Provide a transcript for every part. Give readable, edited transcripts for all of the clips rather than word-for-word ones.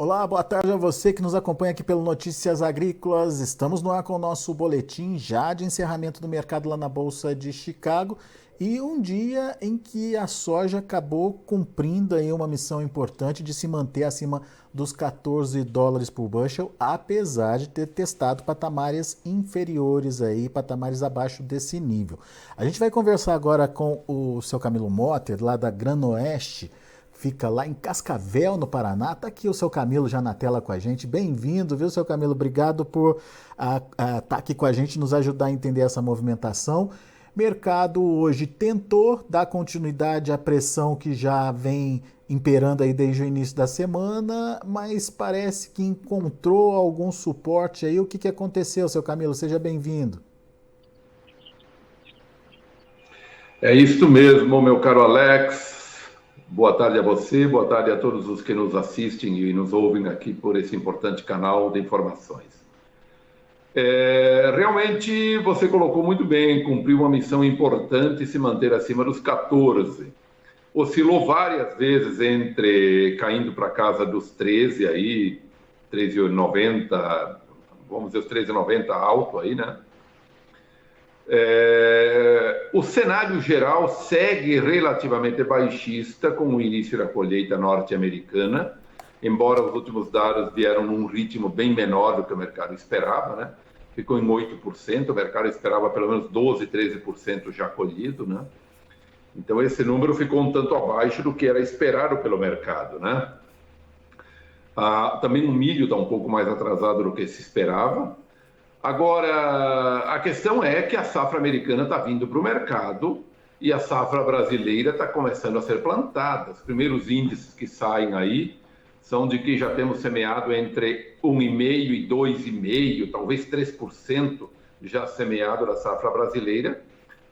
Olá, boa tarde a você que nos acompanha aqui pelo Notícias Agrícolas. Estamos no ar com o nosso boletim já de encerramento do mercado lá na Bolsa de Chicago e um dia em que a soja acabou cumprindo aí uma missão importante de se manter acima dos 14 dólares por bushel, apesar de ter testado patamares inferiores aí, patamares abaixo desse nível. A gente vai conversar agora com o seu Camilo Motter, lá da Granoeste. Fica lá em Cascavel, no Paraná. Tá aqui o seu Camilo já na tela com a gente. Bem-vindo, viu, seu Camilo? Obrigado por estar aqui com a gente, nos ajudar a entender essa movimentação. Mercado hoje tentou dar continuidade à pressão que já vem imperando aí desde o início da semana, mas parece que encontrou algum suporte aí. O que aconteceu, seu Camilo? Seja bem-vindo. É isso mesmo, meu caro Alex. Boa tarde a você, boa tarde a todos os que nos assistem e nos ouvem aqui por esse importante canal de informações. Realmente você colocou muito bem, cumpriu uma missão importante se manter acima dos 14. Oscilou várias vezes caindo para casa dos 13 aí, 13,90, vamos dizer os 13,90 alto aí, né? O cenário geral segue relativamente baixista com o início da colheita norte-americana, embora os últimos dados vieram num ritmo bem menor do que o mercado esperava, né? Ficou em 8%, o mercado esperava pelo menos 12%, 13% já colhido, né? Então esse número ficou um tanto abaixo do que era esperado pelo mercado, né? Também o milho está um pouco mais atrasado do que se esperava. Agora, a questão é que a safra americana está vindo para o mercado e a safra brasileira está começando a ser plantada. Os primeiros índices que saem aí são de que já temos semeado entre 1,5% e 2,5%, talvez 3% já semeado da safra brasileira.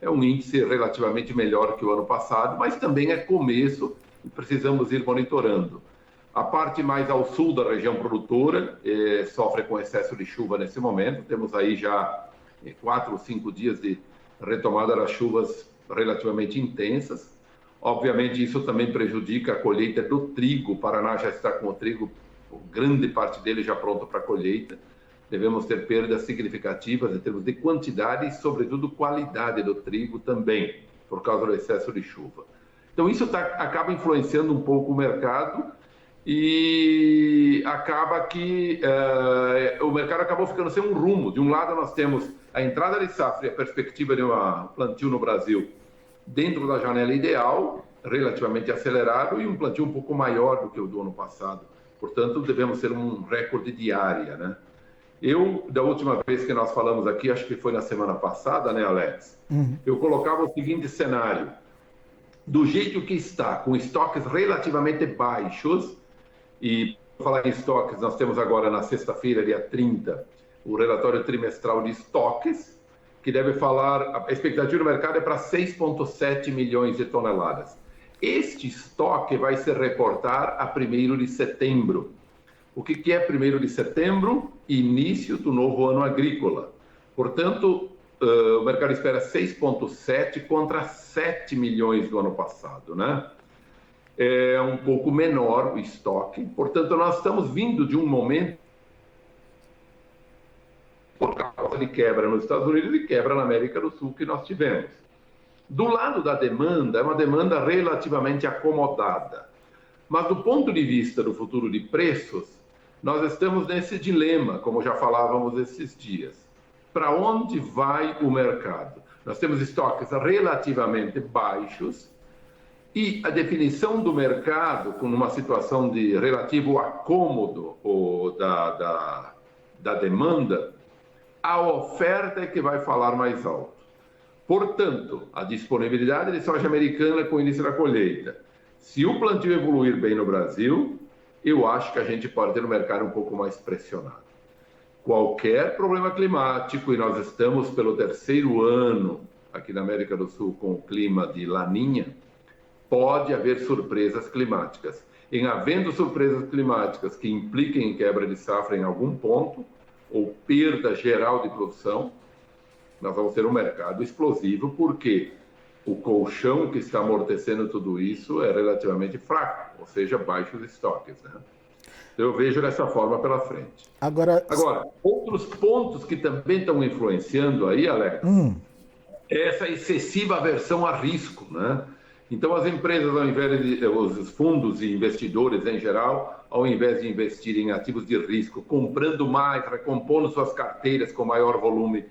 É um índice relativamente melhor que o ano passado, mas também é começo e precisamos ir monitorando. A parte mais ao sul da região produtora sofre com excesso de chuva nesse momento. Temos aí já 4 ou 5 dias de retomada das chuvas relativamente intensas. Obviamente, isso também prejudica a colheita do trigo. O Paraná já está com o trigo, grande parte dele já pronto para colheita. Devemos ter perdas significativas em termos de quantidade e, sobretudo, qualidade do trigo também, por causa do excesso de chuva. Então, isso acaba influenciando um pouco o mercado. E acaba que o mercado acabou ficando sem um rumo. De um lado, nós temos a entrada de safra e a perspectiva de um plantio no Brasil dentro da janela ideal, relativamente acelerado, e um plantio um pouco maior do que o do ano passado. Portanto, devemos ter um recorde de área, né? Da última vez que nós falamos aqui, acho que foi na semana passada, né, Alex? Eu colocava o seguinte cenário. Do jeito que está, com estoques relativamente baixos, e para falar em estoques, nós temos agora na sexta-feira, dia 30, o relatório trimestral de estoques, que deve falar, a expectativa do mercado é para 6,7 milhões de toneladas. Este estoque vai se reportar a 1º de setembro. O que é 1º de setembro? Início do novo ano agrícola. Portanto, o mercado espera 6,7 contra 7 milhões do ano passado, né? É um pouco menor o estoque. Portanto, nós estamos vindo de um momento por causa de quebra nos Estados Unidos e quebra na América do Sul que nós tivemos. Do lado da demanda, é uma demanda relativamente acomodada. Mas do ponto de vista do futuro de preços, nós estamos nesse dilema, como já falávamos esses dias. Para onde vai o mercado? Nós temos estoques relativamente baixos, e a definição do mercado, com uma situação de relativo acômodo da demanda, a oferta é que vai falar mais alto. Portanto, a disponibilidade de soja americana com o início da colheita. Se o plantio evoluir bem no Brasil, eu acho que a gente pode ter um mercado um pouco mais pressionado. Qualquer problema climático, e nós estamos pelo 3º ano aqui na América do Sul com o clima de Laninha, pode haver surpresas climáticas. Em havendo surpresas climáticas que impliquem em quebra de safra em algum ponto, ou perda geral de produção, nós vamos ter um mercado explosivo, porque o colchão que está amortecendo tudo isso é relativamente fraco, ou seja, baixos estoques, né? Eu vejo dessa forma pela frente. Agora, outros pontos que também estão influenciando aí, Alex, é essa excessiva aversão a risco, né? Então, as empresas, ao invés de, os fundos e investidores em geral, ao invés de investir em ativos de risco, comprando mais, recompondo suas carteiras com maior volume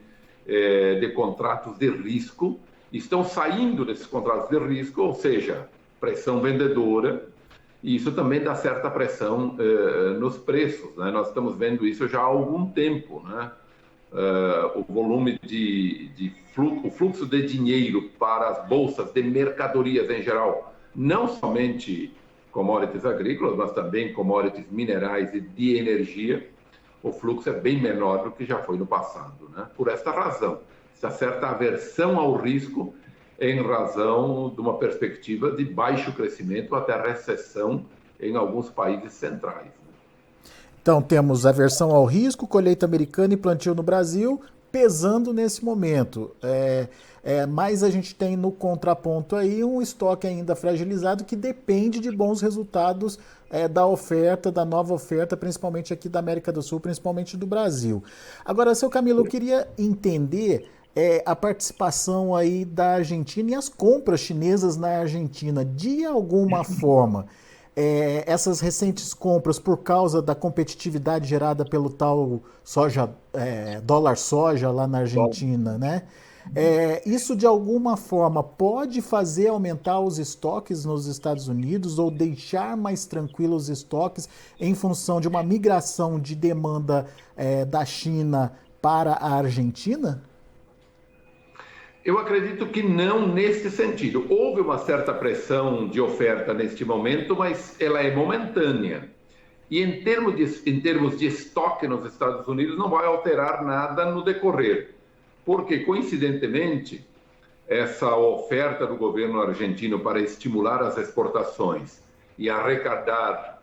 de contratos de risco, estão saindo desses contratos de risco, ou seja, pressão vendedora, e isso também dá certa pressão nos preços, né? Nós estamos vendo isso já há algum tempo, né? O volume o fluxo de dinheiro para as bolsas de mercadorias em geral, não somente commodities agrícolas, mas também commodities minerais e de energia, o fluxo é bem menor do que já foi no passado, né? Por esta razão, essa certa aversão ao risco em razão de uma perspectiva de baixo crescimento até recessão em alguns países centrais. Então temos aversão ao risco, colheita americana e plantio no Brasil pesando nesse momento. Mas a gente tem no contraponto aí um estoque ainda fragilizado que depende de bons resultados da oferta, da nova oferta, principalmente aqui da América do Sul, principalmente do Brasil. Agora, seu Camilo, eu queria entender a participação aí da Argentina e as compras chinesas na Argentina. De alguma forma, essas recentes compras, por causa da competitividade gerada pelo tal dólar soja lá na Argentina, né? Isso de alguma forma pode fazer aumentar os estoques nos Estados Unidos ou deixar mais tranquilos os estoques em função de uma migração de demanda da China para a Argentina? Eu acredito que não nesse sentido. Houve uma certa pressão de oferta neste momento, mas ela é momentânea. E em termos de estoque nos Estados Unidos, não vai alterar nada no decorrer. Porque, coincidentemente, essa oferta do governo argentino para estimular as exportações e arrecadar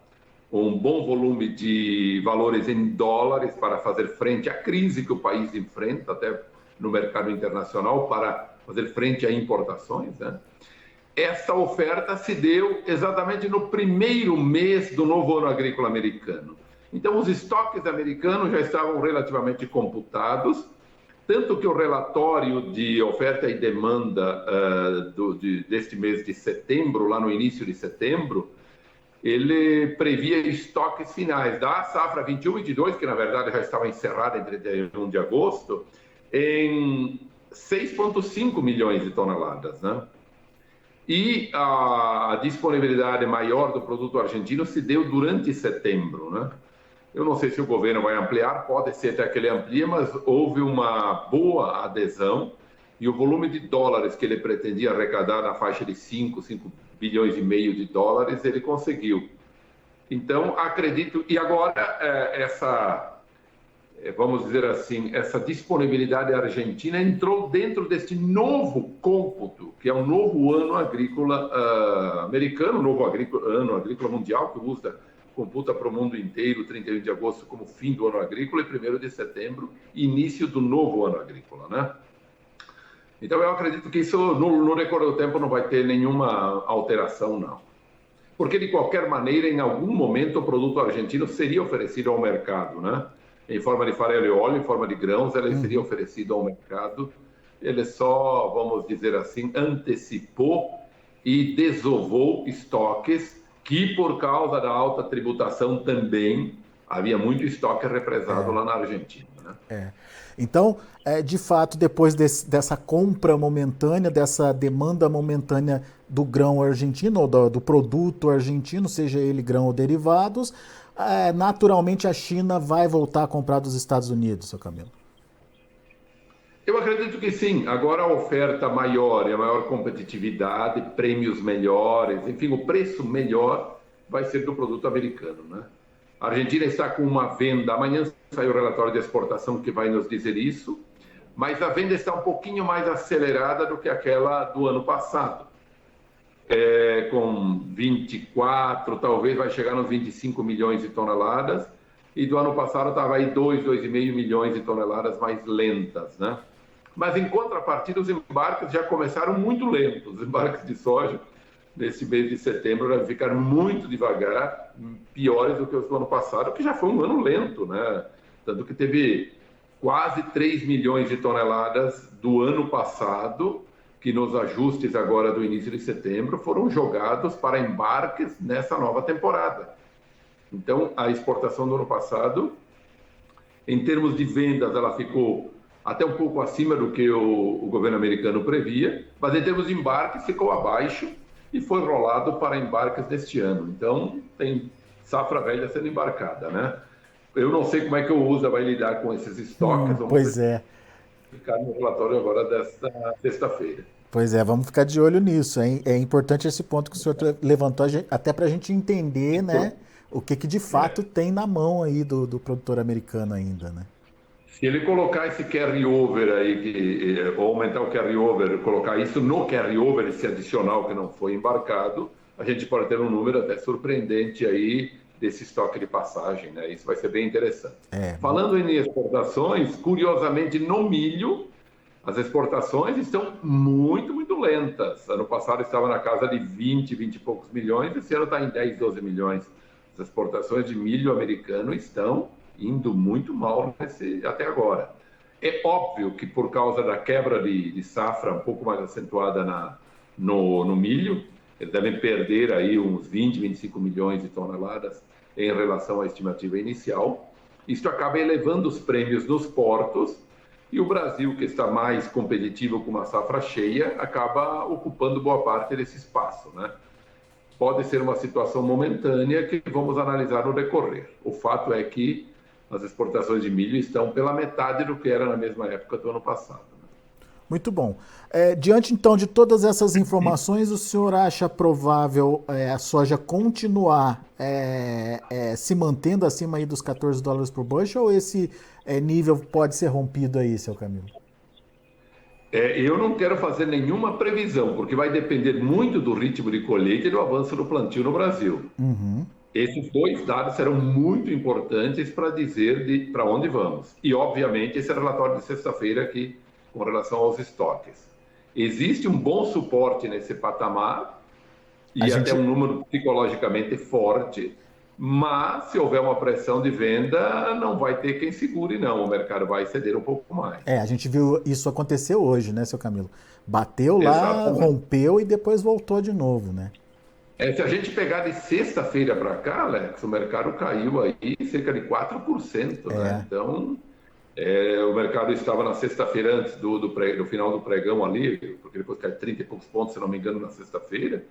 um bom volume de valores em dólares para fazer frente à crise que o país enfrenta, até no mercado internacional, para fazer frente a importações, né? Essa oferta se deu exatamente no primeiro mês do novo ano agrícola americano. Então, os estoques americanos já estavam relativamente computados, tanto que o relatório de oferta e demanda deste mês de setembro, lá no início de setembro, ele previa estoques finais da safra 21-22, que na verdade já estava encerrada em 31 de agosto, em 6,5 milhões de toneladas, né? E a disponibilidade maior do produto argentino se deu durante setembro, né? Eu não sei se o governo vai ampliar, pode ser até que ele amplie, mas houve uma boa adesão e o volume de dólares que ele pretendia arrecadar na faixa de 5 bilhões e meio de dólares, ele conseguiu. Então, acredito... E agora, vamos dizer assim, essa disponibilidade argentina entrou dentro deste novo cômputo, que é um novo ano agrícola americano, novo ano agrícola mundial, que computa para o mundo inteiro 31 de agosto como fim do ano agrícola e 1º de setembro, início do novo ano agrícola, né? Então, eu acredito que isso, no decorrer do tempo, não vai ter nenhuma alteração, não. Porque, de qualquer maneira, em algum momento, o produto argentino seria oferecido ao mercado, né? Em forma de farelo e óleo, em forma de grãos, ele seria oferecido ao mercado. Ele só, vamos dizer assim, antecipou e desovou estoques que, por causa da alta tributação também, havia muito estoque represado lá na Argentina, né? Então, de fato, depois dessa compra momentânea, dessa demanda momentânea do grão argentino, ou do produto argentino, seja ele grão ou derivados, naturalmente a China vai voltar a comprar dos Estados Unidos, seu Camilo? Eu acredito que sim. Agora a oferta maior e a maior competitividade, prêmios melhores, enfim, o preço melhor vai ser do produto americano, né? A Argentina está com uma venda, amanhã sai o relatório de exportação que vai nos dizer isso, mas a venda está um pouquinho mais acelerada do que aquela do ano passado. Com 24, talvez vai chegar nos 25 milhões de toneladas, e do ano passado estava aí 2,5 milhões de toneladas mais lentas, né? Mas em contrapartida, os embarques já começaram muito lentos, os embarques de soja nesse mês de setembro vai ficar muito devagar, piores do que os do ano passado, que já foi um ano lento, né? Tanto que teve quase 3 milhões de toneladas do ano passado, que nos ajustes agora do início de setembro foram jogados para embarques nessa nova temporada. Então, a exportação do ano passado, em termos de vendas, ela ficou até um pouco acima do que o governo americano previa, mas em termos de embarques ficou abaixo e foi rolado para embarques deste ano. Então, tem safra velha sendo embarcada, né? Eu não sei como é que o USA vai lidar com esses estoques. Pois é. Ficar no relatório agora desta sexta-feira. Pois é, vamos ficar de olho nisso. É importante esse ponto que o senhor levantou, até para a gente entender, né, o que de fato tem na mão aí do produtor americano ainda, né? Se ele colocar esse carry-over aí, ou aumentar o carry-over, colocar isso no carry-over, esse adicional que não foi embarcado, a gente pode ter um número até surpreendente aí desse estoque de passagem, né? Isso vai ser bem interessante. Falando em exportações, curiosamente, no milho, as exportações estão muito, muito lentas. Ano passado estava na casa de 20 e poucos milhões, esse ano está em 10, 12 milhões. As exportações de milho americano estão indo muito mal até agora. É óbvio que por causa da quebra de safra um pouco mais acentuada no milho, eles devem perder aí uns 20, 25 milhões de toneladas em relação à estimativa inicial. Isso acaba elevando os prêmios nos portos e o Brasil, que está mais competitivo com uma safra cheia, acaba ocupando boa parte desse espaço, né? Pode ser uma situação momentânea que vamos analisar no decorrer. O fato é que as exportações de milho estão pela metade do que era na mesma época do ano passado. Muito bom. Diante, então, de todas essas informações, o senhor acha provável a soja continuar se mantendo acima aí dos $14 por bushel ou esse nível pode ser rompido aí, seu Camilo? Eu não quero fazer nenhuma previsão, porque vai depender muito do ritmo de colheita e do avanço do plantio no Brasil. Uhum. Esses dois dados serão muito importantes para dizer para onde vamos. E, obviamente, esse relatório de sexta-feira aqui, com relação aos estoques. Existe um bom suporte nesse patamar e até um número psicologicamente forte, mas se houver uma pressão de venda, não vai ter quem segure, não. O mercado vai ceder um pouco mais. A gente viu isso acontecer hoje, né, seu Camilo? Bateu lá, rompeu e depois voltou de novo, né? Se a gente pegar de sexta-feira para cá, Alex, o mercado caiu aí cerca de 4%, né? Então, o mercado estava na sexta-feira antes do final do pregão ali, porque depois caiu 30 e poucos pontos, se não me engano, na sexta-feira,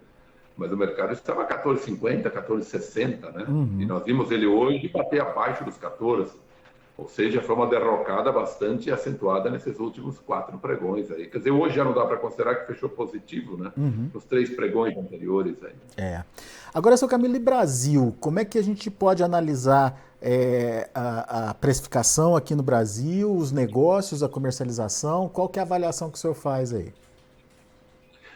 mas o mercado estava 14,50, 14,60, né? Uhum. E nós vimos ele hoje bater abaixo dos 14, ou seja, foi uma derrocada bastante acentuada nesses últimos 4 pregões aí. Quer dizer, hoje já não dá para considerar que fechou positivo, né? Uhum. Nos 3 pregões anteriores aí. Agora, seu Camilo, e Brasil? Como é que a gente pode analisar a precificação aqui no Brasil, os negócios, a comercialização? Qual que é a avaliação que o senhor faz aí?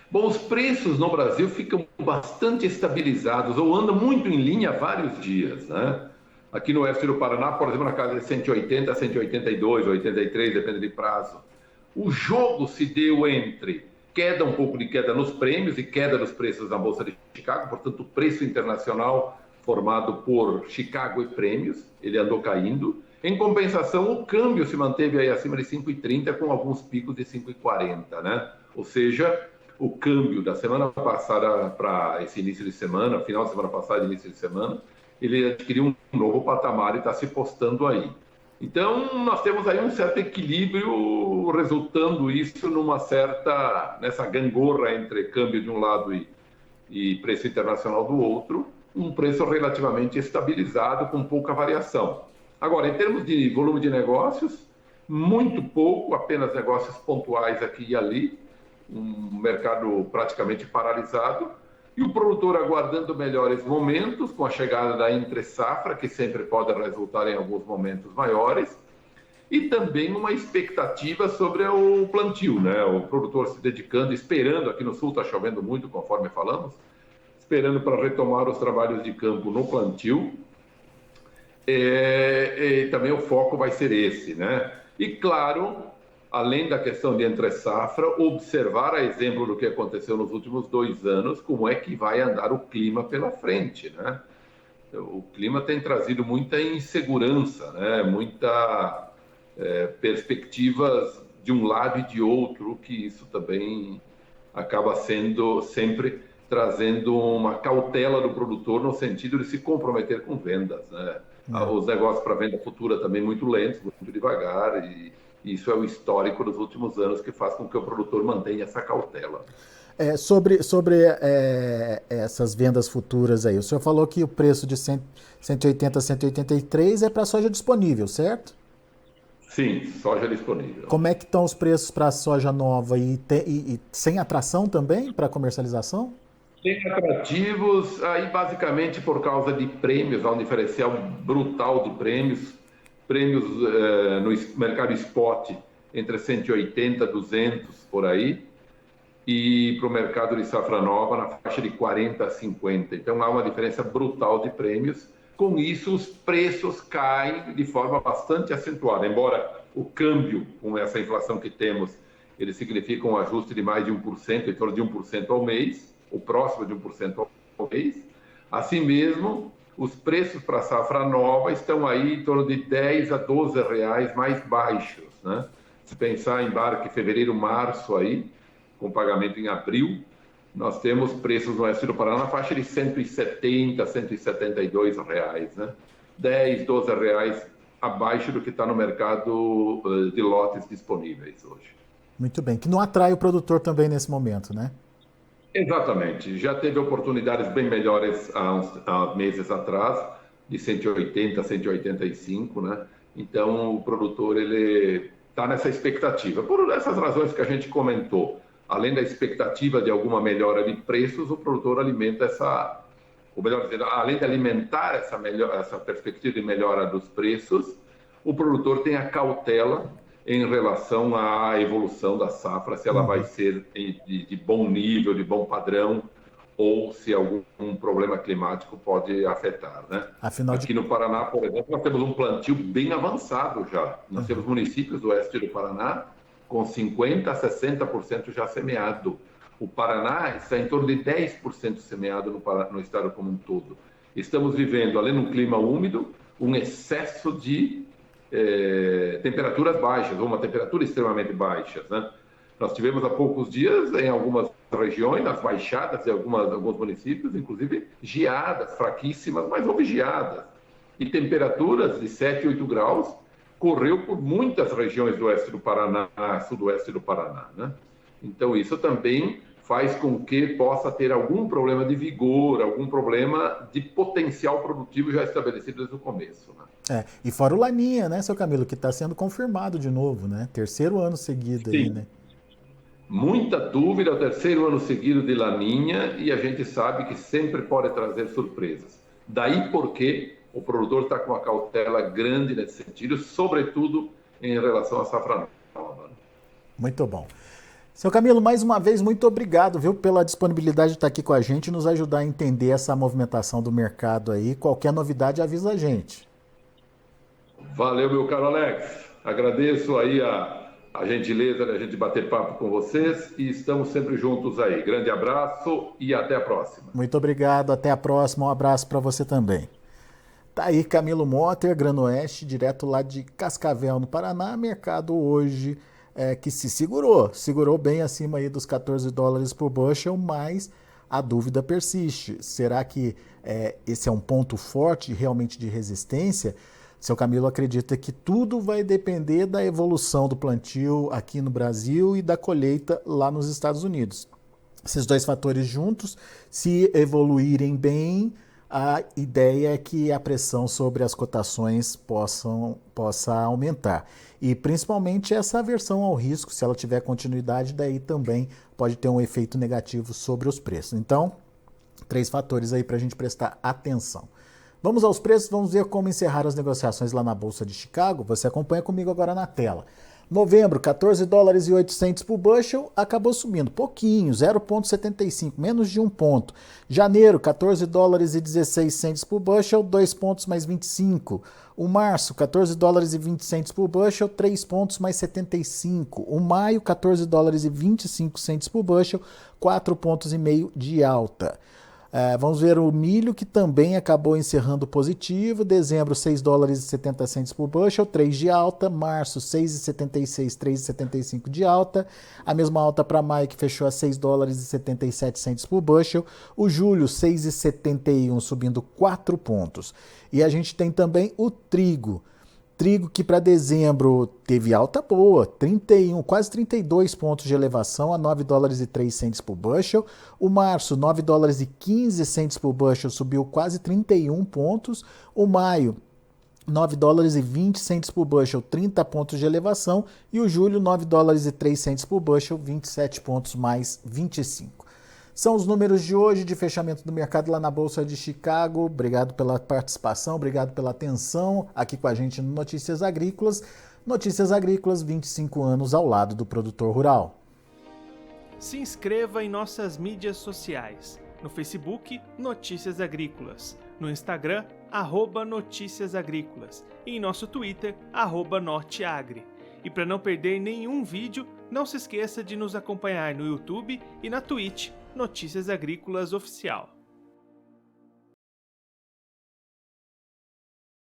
Bom, os preços no Brasil ficam bastante estabilizados ou andam muito em linha há vários dias, né? Aqui no oeste do Paraná, por exemplo, na casa de 180, 182, 83, depende de prazo. O jogo se deu entre um pouco de queda nos prêmios e queda dos preços na Bolsa de Chicago, portanto, o preço internacional formado por Chicago e prêmios, ele andou caindo. Em compensação, o câmbio se manteve aí acima de 5,30 com alguns picos de 5,40, né? Ou seja, o câmbio da semana passada para esse início de semana, final de semana passada, início de semana, ele adquiriu um novo patamar e está se postando aí. Então, nós temos aí um certo equilíbrio, resultando isso nessa gangorra entre câmbio de um lado e preço internacional do outro, um preço relativamente estabilizado, com pouca variação. Agora, em termos de volume de negócios, muito pouco, apenas negócios pontuais aqui e ali, um mercado praticamente paralisado, e o produtor aguardando melhores momentos, com a chegada da entre-safra, que sempre pode resultar em alguns momentos maiores, e também uma expectativa sobre o plantio, né? O produtor se dedicando, esperando, aqui no sul está chovendo muito, conforme falamos, esperando para retomar os trabalhos de campo no plantio, e também o foco vai ser esse, né? E claro, além da questão de entre-safra, observar, a exemplo do que aconteceu nos últimos 2 anos, como é que vai andar o clima pela frente, né? O clima tem trazido muita insegurança, né? Muita perspectivas de um lado e de outro, que isso também acaba sendo sempre trazendo uma cautela do produtor no sentido de se comprometer com vendas, né? Os negócios para venda futura também muito lentos, muito devagar, e isso é o histórico dos últimos anos que faz com que o produtor mantenha essa cautela. Sobre essas vendas futuras aí, o senhor falou que o preço de 180 a 183 é para soja disponível, certo? Sim, soja disponível. Como é que estão os preços para a soja nova e sem atração também para comercialização? Tem atrativos, aí basicamente por causa de prêmios, há um diferencial brutal de prêmios no mercado spot entre 180 e 200 por aí, e para o mercado de safra nova na faixa de 40 a 50. Então há uma diferença brutal de prêmios. Com isso, os preços caem de forma bastante acentuada, embora o câmbio, com essa inflação que temos, ele significa um ajuste de mais de 1%, em torno de 1% ao mês, ou próximo de 1% ao mês. Assim mesmo, os preços para a safra nova estão aí em torno de 10 a 12 reais mais baixos, né? Se pensar em embarque fevereiro, março aí, com pagamento em abril, nós temos preços no oeste do Paraná na faixa de 170, 172 reais, né? 10, 12 reais abaixo do que está no mercado de lotes disponíveis hoje. Muito bem, que não atrai o produtor também nesse momento, né? Exatamente. Já teve oportunidades bem melhores há meses atrás, de 180, 185, né? Então, o produtor ele está nessa expectativa. Por essas razões que a gente comentou, além da expectativa de alguma melhora de preços, o produtor alimenta ou melhor dizendo, além de alimentar essa perspectiva de melhora dos preços, o produtor tem a cautela em relação à evolução da safra, se ela vai ser de bom nível, de bom padrão, ou se algum problema climático pode afetar, né? Aqui no Paraná, por exemplo, nós temos um plantio bem avançado já. Nós temos municípios do oeste do Paraná com 50% a 60% já semeado. O Paraná está em torno de 10% semeado no estado como um todo. Estamos vivendo, além de um clima úmido, um excesso de temperaturas baixas, ou uma temperatura extremamente baixa, né? Nós tivemos há poucos dias, em algumas regiões, nas baixadas de alguns municípios, inclusive geadas fraquíssimas, mas houve geadas. E temperaturas de 7, 8 graus correu por muitas regiões do oeste do Paraná, sudoeste do Paraná, né? Então, isso também faz com que possa ter algum problema de vigor, algum problema de potencial produtivo já estabelecido desde o começo, né? E fora o Laninha, né, seu Camilo, que está sendo confirmado de novo, né? Terceiro ano seguido aí, né? Muita dúvida, o terceiro ano seguido de Laninha, e a gente sabe que sempre pode trazer surpresas. Daí porque o produtor está com uma cautela grande nesse sentido, sobretudo em relação à safra nova. Muito bom. Seu Camilo, mais uma vez, muito obrigado, viu, pela disponibilidade de estar aqui com a gente e nos ajudar a entender essa movimentação do mercado aí. Qualquer novidade, avisa a gente. Valeu, meu caro Alex. Agradeço aí a gentileza de a gente bater papo com vocês e estamos sempre juntos aí. Grande abraço e até a próxima. Muito obrigado, até a próxima. Um abraço para você também. Tá aí Camilo Motter, Granoeste, direto lá de Cascavel, no Paraná. Mercado hoje que se segurou bem acima aí dos 14 dólares por bushel, mas a dúvida persiste. Será que esse é um ponto forte realmente de resistência? Seu Camilo acredita que tudo vai depender da evolução do plantio aqui no Brasil e da colheita lá nos Estados Unidos. Esses dois fatores juntos, se evoluírem bem, a ideia é que a pressão sobre as cotações possa aumentar. E principalmente essa aversão ao risco, se ela tiver continuidade, daí também pode ter um efeito negativo sobre os preços. Então, 3 fatores aí para a gente prestar atenção. Vamos aos preços, vamos ver como encerrar as negociações lá na Bolsa de Chicago. Você acompanha comigo agora na tela. Novembro, 14 dólares e 800 por bushel, acabou subindo pouquinho, 0,75, menos de 1 ponto. Janeiro, 14 dólares e 16 centes por bushel, 2 pontos mais 25. O março, 14 dólares e 20 centes por bushel, 3 pontos mais 75. O maio, 14 dólares e 25 centes por bushel, 4 pontos e meio de alta. Vamos ver o milho, que também acabou encerrando positivo. Dezembro, 6 dólares e 70 centes por bushel, 3 de alta. Março, 6,76, 3,75 de alta. A mesma alta para maio, que fechou a 6 dólares e 77 centes por bushel. O julho, 6,71, subindo 4 pontos. E a gente tem também o trigo. Trigo que para dezembro teve alta boa, 31, quase 32 pontos de elevação a 9 dólares e 3 centes por bushel. O março, 9 dólares e 15 centes por bushel, subiu quase 31 pontos. O maio, 9 dólares e 20 centes por bushel, 30 pontos de elevação. E o julho, 9 dólares e 3 centes por bushel, 27 pontos mais 25. São os números de hoje de fechamento do mercado lá na Bolsa de Chicago. Obrigado pela participação, obrigado pela atenção aqui com a gente no Notícias Agrícolas. Notícias Agrícolas, 25 anos ao lado do produtor rural. Se inscreva em nossas mídias sociais. No Facebook, Notícias Agrícolas. No Instagram, @Notícias Agrícolas. E em nosso Twitter, @Norteagri. E para não perder nenhum vídeo, não se esqueça de nos acompanhar no YouTube e na Twitch, Notícias Agrícolas Oficial.